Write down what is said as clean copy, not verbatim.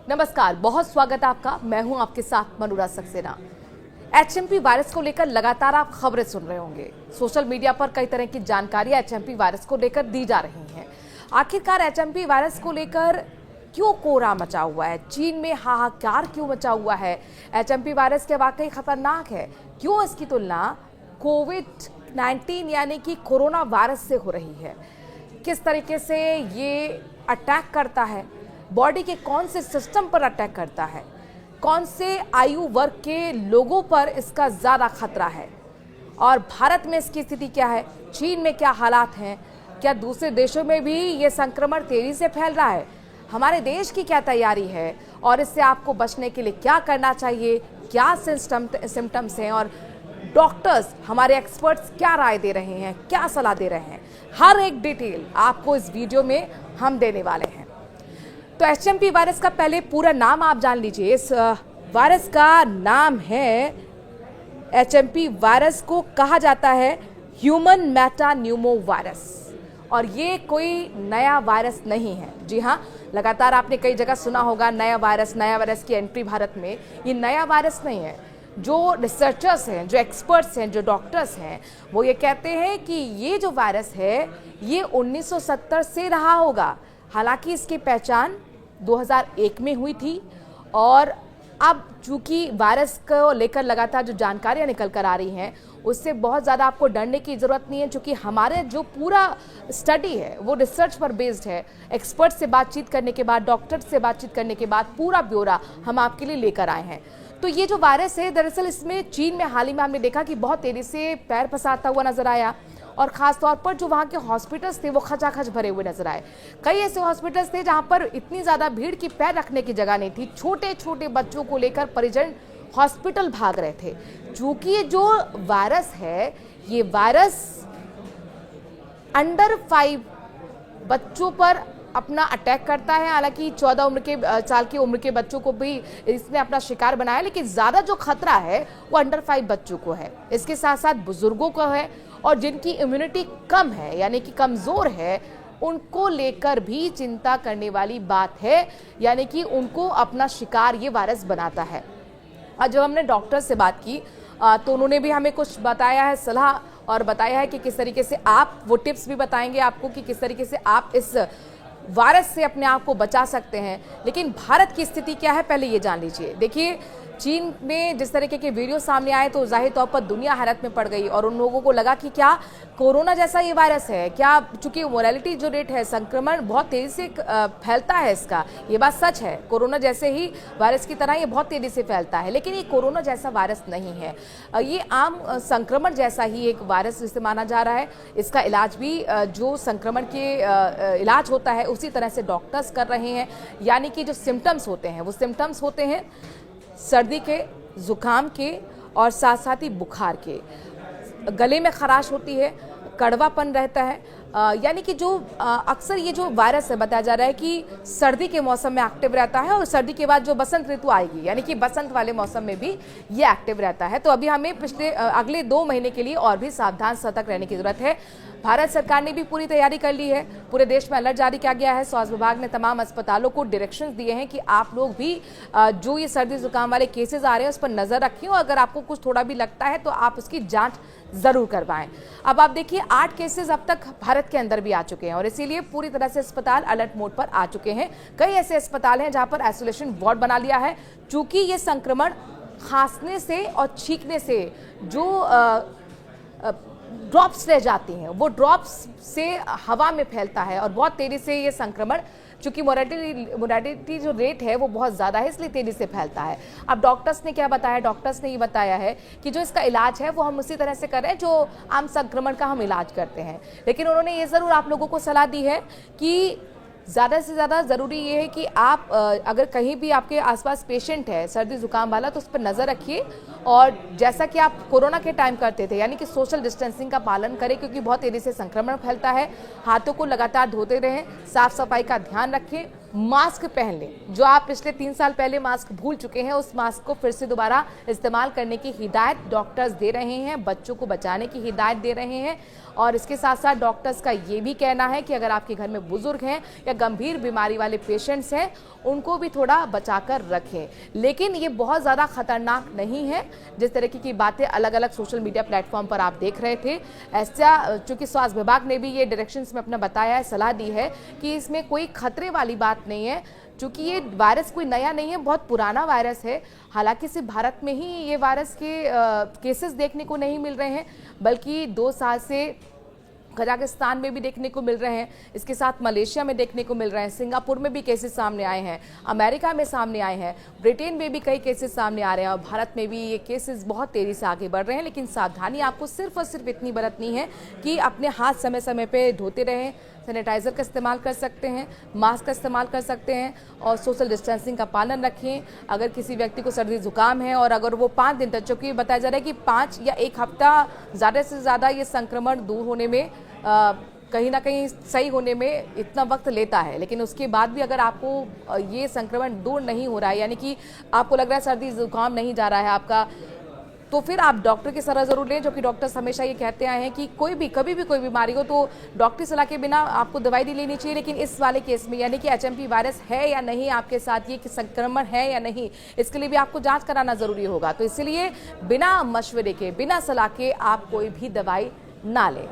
नमस्कार, बहुत स्वागत है आपका। मैं हूं आपके साथ मनोराज सक्सेना। एचएमपी वायरस को लेकर लगातार आप खबरें सुन रहे होंगे। सोशल मीडिया पर कई तरह की जानकारियां एचएमपी वायरस को लेकर दी जा रही हैं। आखिरकार एचएमपी वायरस को लेकर क्यों कोहरा मचा हुआ है? चीन में हाहाकार क्यों मचा हुआ है? एचएमपी वायरस क्या वाकई खतरनाक है? क्यों इसकी तुलना कोविड-19 यानी कि कोरोना वायरस से हो रही है? किस तरीके से ये अटैक करता है? बॉडी के कौन से सिस्टम पर अटैक करता है? कौन से आयु वर्ग के लोगों पर इसका ज़्यादा खतरा है? और भारत में इसकी स्थिति क्या है? चीन में क्या हालात हैं? क्या दूसरे देशों में भी ये संक्रमण तेजी से फैल रहा है? हमारे देश की क्या तैयारी है और इससे आपको बचने के लिए क्या करना चाहिए? क्या सिम्टम्स हैं और डॉक्टर्स, हमारे एक्सपर्ट्स क्या राय दे रहे हैं, क्या सलाह दे रहे हैं? हर एक डिटेल आपको इस वीडियो में हम देने वाले हैं। तो एचएमपी वायरस का पहले पूरा नाम आप जान लीजिए। इस वायरस का नाम है, एचएमपी वायरस को कहा जाता है ह्यूमन मेटान्यूमो वायरस, और ये कोई नया वायरस नहीं है। जी हाँ, लगातार आपने कई जगह सुना होगा नया वायरस की एंट्री भारत में। ये नया वायरस नहीं है। जो रिसर्चर्स हैं, जो एक्सपर्ट्स हैं, जो डॉक्टर्स हैं, वो ये कहते हैं कि ये जो वायरस है ये 1970 से रहा होगा। हालांकि इसकी पहचान 2001 में हुई थी, और अब चूंकि वायरस को लेकर लगातार जो जानकारियां निकल कर आ रही हैं उससे बहुत ज़्यादा आपको डरने की ज़रूरत नहीं है, क्योंकि हमारे जो पूरा स्टडी है वो रिसर्च पर बेस्ड है। एक्सपर्ट से बातचीत करने के बाद, डॉक्टर से बातचीत करने के बाद पूरा ब्यौरा हम आपके लिए लेकर आए हैं। तो ये जो वायरस है, दरअसल इसमें चीन में हाल ही में हमने देखा कि बहुत तेज़ी से पैर पसारता हुआ नजर आया, और ख़ास तौर पर जो वहाँ के हॉस्पिटल्स थे वो खचाखच भरे हुए नजर आए। कई ऐसे हॉस्पिटल्स थे जहाँ पर इतनी ज़्यादा भीड़ की पैर रखने की जगह नहीं थी। छोटे छोटे बच्चों को लेकर परिजन हॉस्पिटल भाग रहे थे। चूँकि ये जो वायरस है, ये वायरस अंडर 5 बच्चों पर अपना अटैक करता है। हालांकि 14 साल की उम्र के बच्चों को भी इसने अपना शिकार बनाया, लेकिन ज़्यादा जो खतरा है वो अंडर 5 बच्चों को है। इसके साथ साथ बुजुर्गों को है, और जिनकी इम्यूनिटी कम है यानी कि कमज़ोर है, उनको लेकर भी चिंता करने वाली बात है। यानी कि उनको अपना शिकार ये वायरस बनाता है। और जब हमने डॉक्टर से बात की तो उन्होंने भी हमें कुछ बताया है, सलाह, और बताया है कि किस तरीके से आप, वो टिप्स भी बताएंगे आपको कि किस तरीके से आप इस वायरस से अपने आप को बचा सकते हैं। लेकिन भारत की स्थिति क्या है, पहले ये जान लीजिए। देखिए, चीन में जिस तरीके के वीडियो सामने आए तो जाहिर तौर पर दुनिया हैरत में पड़ गई, और उन लोगों को लगा कि क्या कोरोना जैसा ये वायरस है क्या? चूंकि मोरालिटी जो रेट है, संक्रमण बहुत तेज़ी से फैलता है इसका, ये बात सच है। कोरोना जैसे ही वायरस की तरह ये बहुत तेज़ी से फैलता है, लेकिन ये कोरोना जैसा वायरस नहीं है। ये आम संक्रमण जैसा ही एक वायरस जिसे माना जा रहा है। इसका इलाज भी जो संक्रमण के इलाज होता है उसी तरह से डॉक्टर्स कर रहे हैं। यानी कि जो सिम्टम्स होते हैं वो सिम्टम्स होते हैं सर्दी के, ज़ुकाम के, और साथ साथ ही बुखार के। गले में खराश होती है, कड़वापन रहता है। यानी कि जो अक्सर ये जो वायरस है, बताया जा रहा है कि सर्दी के मौसम में एक्टिव रहता है, और सर्दी के बाद जो बसंत ऋतु आएगी यानी कि बसंत वाले मौसम में भी ये एक्टिव रहता है। तो अभी हमें अगले 2 महीने के लिए और भी सावधान सतर्क रहने की जरूरत है। भारत सरकार ने भी पूरी तैयारी कर ली है। पूरे देश में अलर्ट जारी किया गया है। स्वास्थ्य विभाग ने तमाम अस्पतालों को डायरेक्शंस दिए हैं कि आप लोग भी जो ये सर्दी जुकाम वाले केसेस आ रहे हैं उस पर नजर रखिए, और अगर आपको कुछ थोड़ा भी लगता है तो आप उसकी जांच जरूर करवाएं। अब आप देखिए, 8 केसेस अब तक भारत के अंदर भी आ चुके हैं, और इसीलिए पूरी तरह से अस्पताल अलर्ट मोड पर आ चुके हैं। कई ऐसे अस्पताल हैं जहां पर आइसोलेशन वार्ड बना लिया है। चूंकि ये संक्रमण खांसने से और छींकने से जो ड्रॉप्स रह जाती हैं, वो ड्रॉप्स से हवा में फैलता है, और बहुत तेज़ी से ये संक्रमण, चूंकि मोरालिटी जो रेट है वो बहुत ज़्यादा है, इसलिए तेज़ी से फैलता है। अब डॉक्टर्स ने क्या बताया? डॉक्टर्स ने ये बताया है कि जो इसका इलाज है वो हम उसी तरह से कर रहे हैं जो आम संक्रमण का हम इलाज करते हैं। लेकिन उन्होंने ये ज़रूर आप लोगों को सलाह दी है कि ज़्यादा से ज़्यादा ज़रूरी ये है कि आप अगर कहीं भी आपके आसपास पेशेंट है सर्दी जुकाम वाला, तो उस पर नज़र रखिए, और जैसा कि आप कोरोना के टाइम करते थे यानी कि सोशल डिस्टेंसिंग का पालन करें, क्योंकि बहुत तेज़ी से संक्रमण फैलता है। हाथों को लगातार धोते रहें, साफ सफाई का ध्यान रखें, मास्क पहन लें। जो आप पिछले 3 साल पहले मास्क भूल चुके हैं, उस मास्क को फिर से दोबारा इस्तेमाल करने की हिदायत डॉक्टर्स दे रहे हैं, बच्चों को बचाने की हिदायत दे रहे हैं। और इसके साथ साथ डॉक्टर्स का ये भी कहना है कि अगर आपके घर में बुजुर्ग हैं या गंभीर बीमारी वाले पेशेंट्स हैं, उनको भी थोड़ा बचाकर रखें। लेकिन ये बहुत ज़्यादा खतरनाक नहीं है। जिस तरीके की बातें अलग अलग सोशल मीडिया प्लेटफॉर्म पर आप देख रहे थे, ऐसा चूंकि स्वास्थ्य विभाग ने भी ये डायरेक्शंस में अपना बताया है, सलाह दी है कि इसमें कोई खतरे वाली बात नहीं है। चूंकि ये वायरस कोई नया नहीं है, बहुत पुराना वायरस है। हालांकि सिर्फ भारत में ही ये वायरस के केसेस देखने को नहीं मिल रहे हैं, बल्कि 2 साल से कजाकिस्तान में भी देखने को मिल रहे हैं, इसके साथ मलेशिया में देखने को मिल रहे हैं, सिंगापुर में भी केसेस सामने आए हैं, अमेरिका में सामने आए हैं, ब्रिटेन में भी कई केसेस सामने आ रहे हैं और भारत में भी ये केसेस बहुत तेज़ी से आगे बढ़ रहे हैं। लेकिन सावधानी आपको सिर्फ और सिर्फ इतनी बरतनी है कि अपने हाथ समय समय पे धोते रहें, सैनिटाइज़र का इस्तेमाल कर सकते हैं, मास्क का इस्तेमाल कर सकते हैं और सोशल डिस्टेंसिंग का पालन रखें। अगर किसी व्यक्ति को सर्दी जुकाम है और अगर वो 5 दिन तक, चूँकि बताया जा रहा है कि 5 या 1 हफ्ता ज़्यादा से ज़्यादा ये संक्रमण दूर होने में कहीं ना कहीं सही होने में इतना वक्त लेता है, लेकिन उसके बाद भी अगर आपको ये संक्रमण दूर नहीं हो रहा है, यानी कि आपको लग रहा है सर्दी जुकाम नहीं जा रहा है आपका, तो फिर आप डॉक्टर की सलाह जरूर लें। जो कि डॉक्टर्स हमेशा ये कहते आए हैं कि कभी भी कोई बीमारी हो तो डॉक्टरी सलाह के बिना आपको दवाई नहीं लेनी चाहिए। लेकिन इस वाले केस में, यानी कि एचएमपी वायरस है या नहीं आपके साथ, ये संक्रमण है या नहीं, इसके लिए भी आपको जांच कराना जरूरी होगा। तो इसलिए बिना मशवरे के, बिना सलाह के आप कोई भी दवाई ना लें।